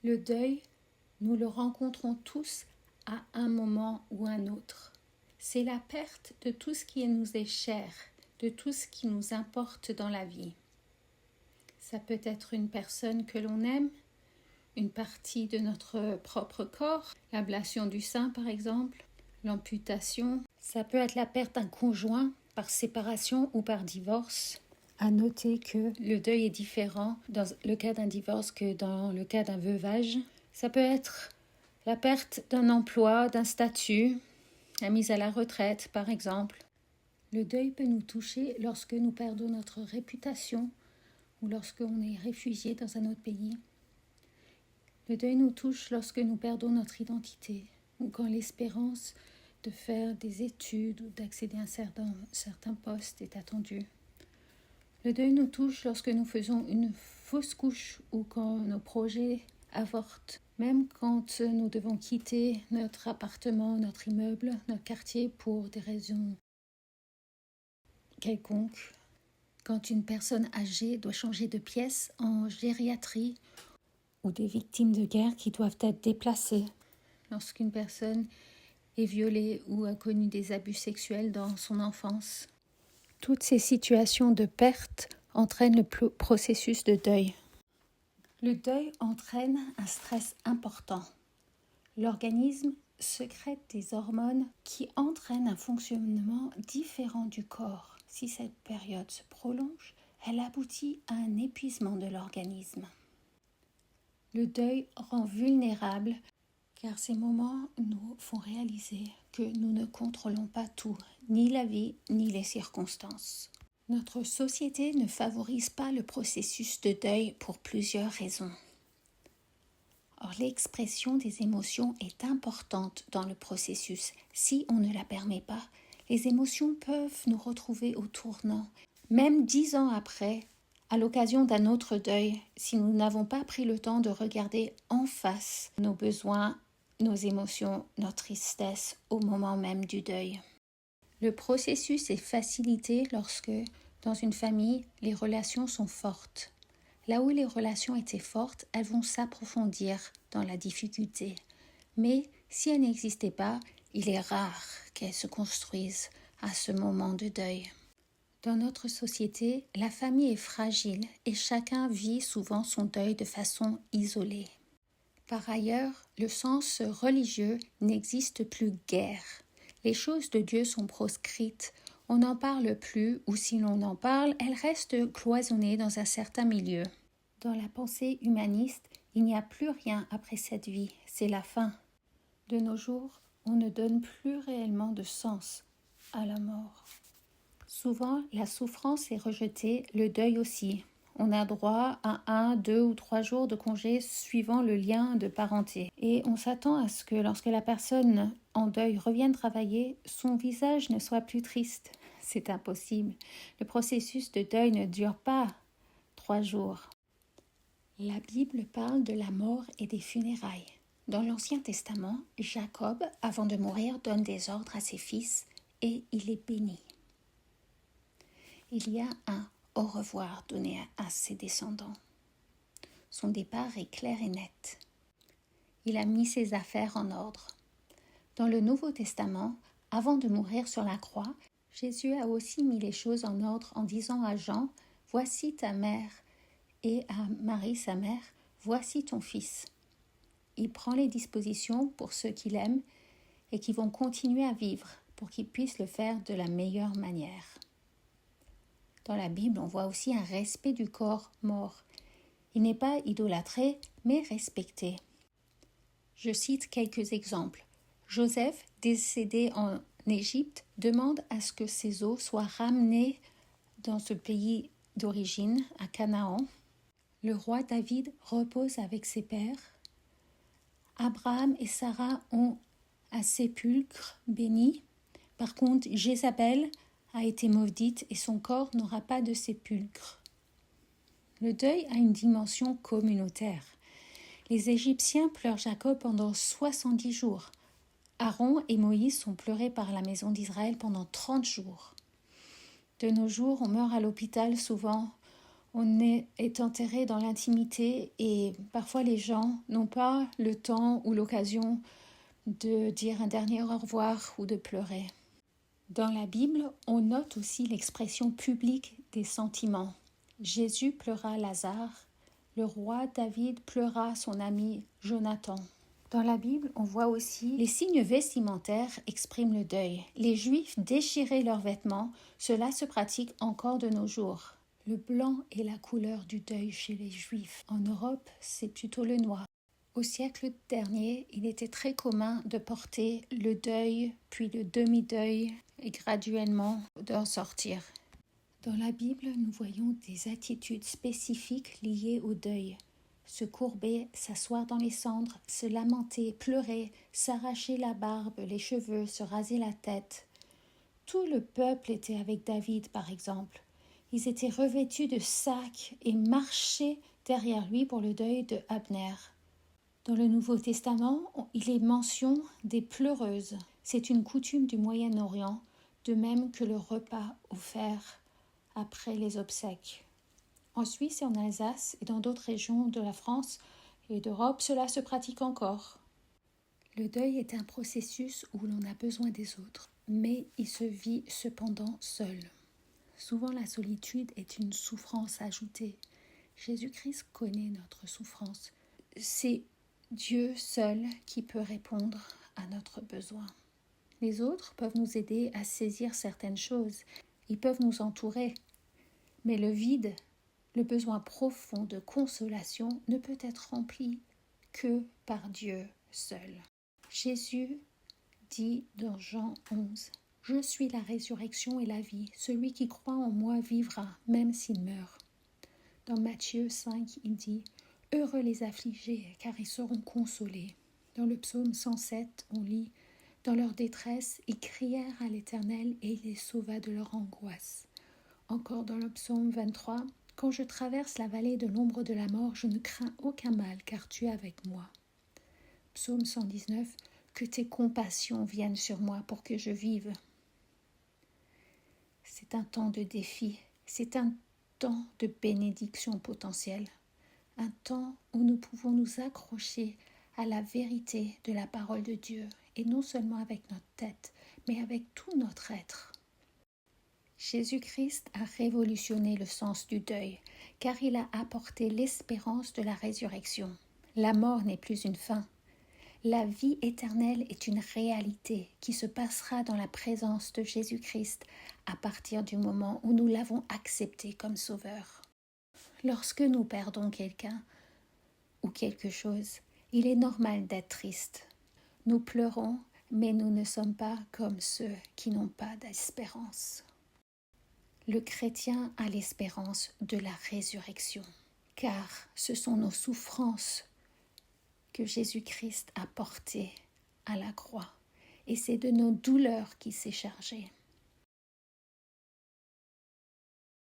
Le deuil, nous le rencontrons tous à un moment ou un autre. C'est la perte de tout ce qui nous est cher, de tout ce qui nous importe dans la vie. Ça peut être une personne que l'on aime, une partie de notre propre corps, l'ablation du sein par exemple, l'amputation. Ça peut être la perte d'un conjoint par séparation ou par divorce. À noter que le deuil est différent dans le cas d'un divorce que dans le cas d'un veuvage. Ça peut être la perte d'un emploi, d'un statut, la mise à la retraite par exemple. Le deuil peut nous toucher lorsque nous perdons notre réputation ou lorsqu'on est réfugié dans un autre pays. Le deuil nous touche lorsque nous perdons notre identité ou quand l'espérance de faire des études ou d'accéder à un certain poste est attendue. Le deuil nous touche lorsque nous faisons une fausse couche ou quand nos projets avortent. Même quand nous devons quitter notre appartement, notre immeuble, notre quartier pour des raisons quelconques. Quand une personne âgée doit changer de pièce en gériatrie ou des victimes de guerre qui doivent être déplacées. Lorsqu'une personne est violée ou a connu des abus sexuels dans son enfance. Toutes ces situations de perte entraînent le processus de deuil. Le deuil entraîne un stress important. L'organisme sécrète des hormones qui entraînent un fonctionnement différent du corps. Si cette période se prolonge, elle aboutit à un épuisement de l'organisme. Le deuil rend vulnérable car ces moments nous font réaliser que nous ne contrôlons pas tout, ni la vie, ni les circonstances. Notre société ne favorise pas le processus de deuil pour plusieurs raisons. Or, l'expression des émotions est importante dans le processus. Si on ne la permet pas, les émotions peuvent nous retrouver au tournant. Même 10 ans après, à l'occasion d'un autre deuil, si nous n'avons pas pris le temps de regarder en face nos besoins, nos émotions, notre tristesse au moment même du deuil. Le processus est facilité lorsque, dans une famille, les relations sont fortes. Là où les relations étaient fortes, elles vont s'approfondir dans la difficulté. Mais si elles n'existaient pas, il est rare qu'elles se construisent à ce moment de deuil. Dans notre société, la famille est fragile et chacun vit souvent son deuil de façon isolée. Par ailleurs, le sens religieux n'existe plus guère. Les choses de Dieu sont proscrites, on n'en parle plus ou si l'on en parle, elles restent cloisonnées dans un certain milieu. Dans la pensée humaniste, il n'y a plus rien après cette vie, c'est la fin. De nos jours, on ne donne plus réellement de sens à la mort. Souvent, la souffrance est rejetée, le deuil aussi. On a droit à 1, 2 ou 3 jours de congé suivant le lien de parenté. Et on s'attend à ce que lorsque la personne en deuil revienne travailler, son visage ne soit plus triste. C'est impossible. Le processus de deuil ne dure pas 3 jours. La Bible parle de la mort et des funérailles. Dans l'Ancien Testament, Jacob, avant de mourir, donne des ordres à ses fils et il est béni. Il y a un au revoir donné à ses descendants. Son départ est clair et net. Il a mis ses affaires en ordre. Dans le Nouveau Testament, avant de mourir sur la croix, Jésus a aussi mis les choses en ordre en disant à Jean « Voici ta mère » et à Marie sa mère « Voici ton fils ». Il prend les dispositions pour ceux qu'il aime et qui vont continuer à vivre pour qu'ils puissent le faire de la meilleure manière. Dans la Bible, on voit aussi un respect du corps mort. Il n'est pas idolâtré, mais respecté. Je cite quelques exemples. Joseph, décédé en Égypte, demande à ce que ses os soient ramenés dans ce pays d'origine, à Canaan. Le roi David repose avec ses pères. Abraham et Sarah ont un sépulcre béni. Par contre, Jézabel a été maudite et son corps n'aura pas de sépulcre. Le deuil a une dimension communautaire. Les Égyptiens pleurent Jacob pendant 70 jours. Aaron et Moïse sont pleurés par la maison d'Israël pendant 30 jours. De nos jours, on meurt à l'hôpital souvent est enterré dans l'intimité et parfois les gens n'ont pas le temps ou l'occasion de dire un dernier au revoir ou de pleurer. Dans la Bible, on note aussi l'expression publique des sentiments. Jésus pleura Lazare, le roi David pleura son ami Jonathan. Dans la Bible, on voit aussi les signes vestimentaires expriment le deuil. Les Juifs déchiraient leurs vêtements, cela se pratique encore de nos jours. Le blanc est la couleur du deuil chez les Juifs. En Europe, c'est plutôt le noir. Au siècle dernier, il était très commun de porter le deuil, puis le demi-deuil, et graduellement d'en sortir. Dans la Bible, nous voyons des attitudes spécifiques liées au deuil. Se courber, s'asseoir dans les cendres, se lamenter, pleurer, s'arracher la barbe, les cheveux, se raser la tête. Tout le peuple était avec David, par exemple. Ils étaient revêtus de sacs et marchaient derrière lui pour le deuil de Abner. Dans le Nouveau Testament, il est mention des pleureuses. C'est une coutume du Moyen-Orient, de même que le repas offert après les obsèques. En Suisse et en Alsace et dans d'autres régions de la France et d'Europe, cela se pratique encore. Le deuil est un processus où l'on a besoin des autres, mais il se vit cependant seul. Souvent la solitude est une souffrance ajoutée. Jésus-Christ connaît notre souffrance. C'est Dieu seul qui peut répondre à notre besoin. Les autres peuvent nous aider à saisir certaines choses. Ils peuvent nous entourer. Mais le vide, le besoin profond de consolation ne peut être rempli que par Dieu seul. Jésus dit dans Jean 11, « Je suis la résurrection et la vie. Celui qui croit en moi vivra, même s'il meurt. » Dans Matthieu 5, il dit, « Heureux les affligés, car ils seront consolés. » Dans le psaume 107, on lit, « Dans leur détresse, ils crièrent à l'Éternel et il les sauva de leur angoisse. » Encore dans le psaume 23, « Quand je traverse la vallée de l'ombre de la mort, je ne crains aucun mal, car tu es avec moi. » Psaume 119, « Que tes compassions viennent sur moi pour que je vive. » C'est un temps de défi, c'est un temps de bénédiction potentielle, un temps où nous pouvons nous accrocher à la vérité de la parole de Dieu, et non seulement avec notre tête, mais avec tout notre être. Jésus-Christ a révolutionné le sens du deuil, car il a apporté l'espérance de la résurrection. La mort n'est plus une fin. La vie éternelle est une réalité qui se passera dans la présence de Jésus-Christ à partir du moment où nous l'avons accepté comme sauveur. Lorsque nous perdons quelqu'un ou quelque chose, il est normal d'être triste. Nous pleurons, mais nous ne sommes pas comme ceux qui n'ont pas d'espérance. Le chrétien a l'espérance de la résurrection, car ce sont nos souffrances que Jésus-Christ a portées à la croix, et c'est de nos douleurs qu'il s'est chargé.